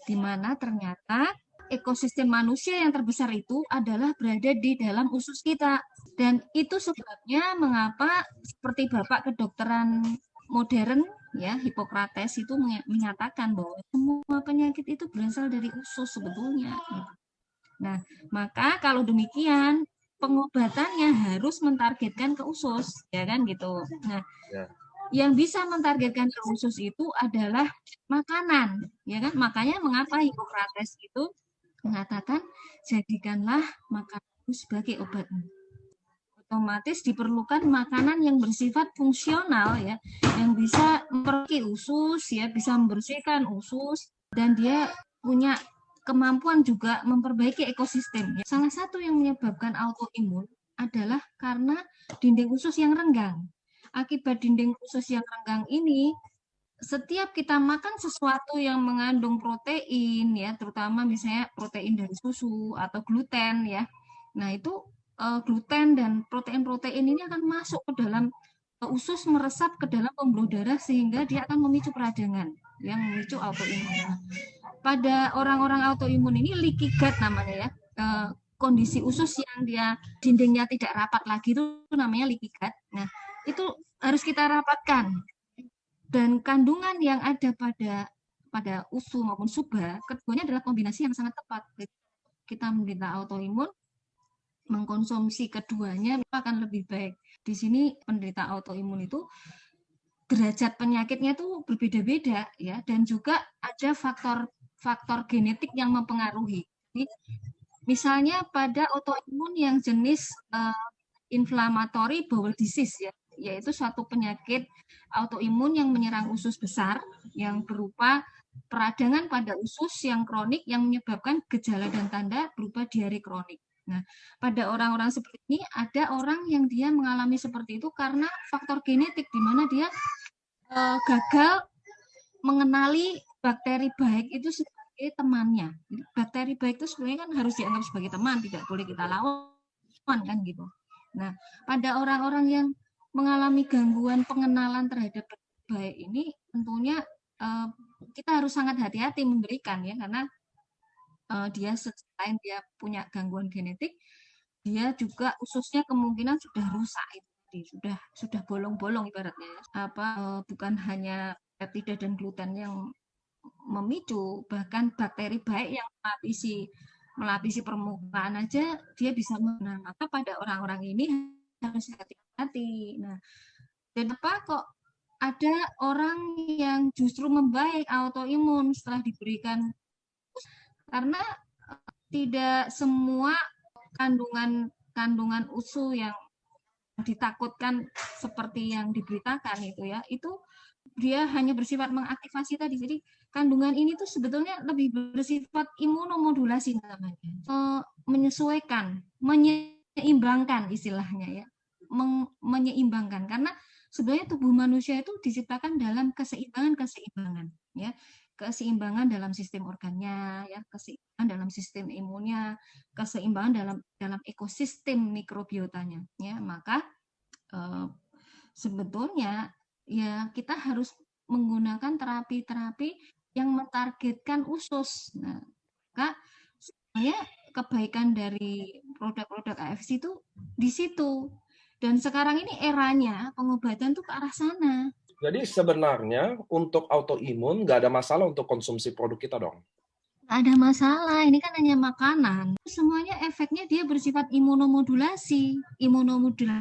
di mana ternyata ekosistem manusia yang terbesar itu adalah berada di dalam usus kita. Dan itu sebabnya mengapa seperti Bapak kedokteran modern ya, Hippocrates itu menyatakan bahwa semua penyakit itu berasal dari usus sebetulnya. Nah, maka kalau demikian pengobatannya harus mentargetkan ke usus, ya kan gitu. Nah, Ya. yang bisa mentargetkan ke usus itu adalah makanan, ya kan? Makanya mengapa Hippocrates itu mengatakan jadikanlah makanan sebagai obatmu. Otomatis diperlukan makanan yang bersifat fungsional ya, yang bisa memperbaiki usus ya, bisa membersihkan usus, dan dia punya kemampuan juga memperbaiki ekosistem. Ya. Salah satu yang menyebabkan autoimun adalah karena dinding usus yang renggang. Akibat dinding usus yang renggang ini, setiap kita makan sesuatu yang mengandung protein ya, terutama misalnya protein dari susu atau gluten ya. Nah, itu gluten dan protein-protein ini akan masuk ke dalam usus, meresap ke dalam pembuluh darah sehingga dia akan memicu peradangan yang memicu autoimun. Pada orang-orang autoimun ini leaky gut namanya ya. Kondisi usus yang dia dindingnya tidak rapat lagi itu namanya leaky gut. Nah, itu harus kita rapatkan. Dan kandungan yang ada pada usu maupun suba, keduanya adalah kombinasi yang sangat tepat. Kita menderita autoimun, mengkonsumsi keduanya akan lebih baik. Di sini penderita autoimun itu derajat penyakitnya itu berbeda-beda ya, dan juga ada faktor genetik yang mempengaruhi. Jadi, misalnya pada autoimun yang jenis inflammatory bowel disease ya, yaitu suatu penyakit autoimun yang menyerang usus besar yang berupa peradangan pada usus yang kronik yang menyebabkan gejala dan tanda berupa diare kronik. Nah, pada orang-orang seperti ini ada orang yang dia mengalami seperti itu karena faktor genetik di mana dia gagal mengenali bakteri baik itu sebagai temannya. Bakteri baik itu sebenarnya kan harus dianggap sebagai teman, tidak boleh kita lawan kan gitu. Nah, pada orang-orang yang mengalami gangguan pengenalan terhadap baik ini, tentunya kita harus sangat hati-hati memberikan ya, karena dia selain dia punya gangguan genetik, dia juga ususnya kemungkinan sudah rusak itu, sudah bolong-bolong ibaratnya. Bukan hanya peptida dan gluten yang memicu, bahkan bakteri baik yang melapisi permukaan aja dia bisa menang. Maka pada orang-orang ini harus hati-hati. Nah, dan apa kok ada orang yang justru membaik autoimun setelah diberikan, karena tidak semua kandungan usu yang ditakutkan seperti yang diberitakan itu dia hanya bersifat mengaktifasi tadi. Jadi kandungan ini tuh sebetulnya lebih bersifat imunomodulasi namanya, menyesuaikan, menyeimbangkan istilahnya ya, menyeimbangkan, karena sebenarnya tubuh manusia itu diciptakan dalam keseimbangan ya, keseimbangan dalam sistem organnya ya, keseimbangan dalam sistem imunnya, keseimbangan dalam ekosistem mikrobiotanya ya. Maka sebetulnya ya kita harus menggunakan terapi-terapi yang mentargetkan usus. Nah, maka sebenarnya kebaikan dari produk-produk AFC itu di situ. Dan sekarang ini eranya pengobatan tuh ke arah sana. Jadi sebenarnya untuk autoimun nggak ada masalah untuk konsumsi produk kita dong? Nggak ada masalah, ini kan hanya makanan. Semuanya efeknya dia bersifat imunomodulasi.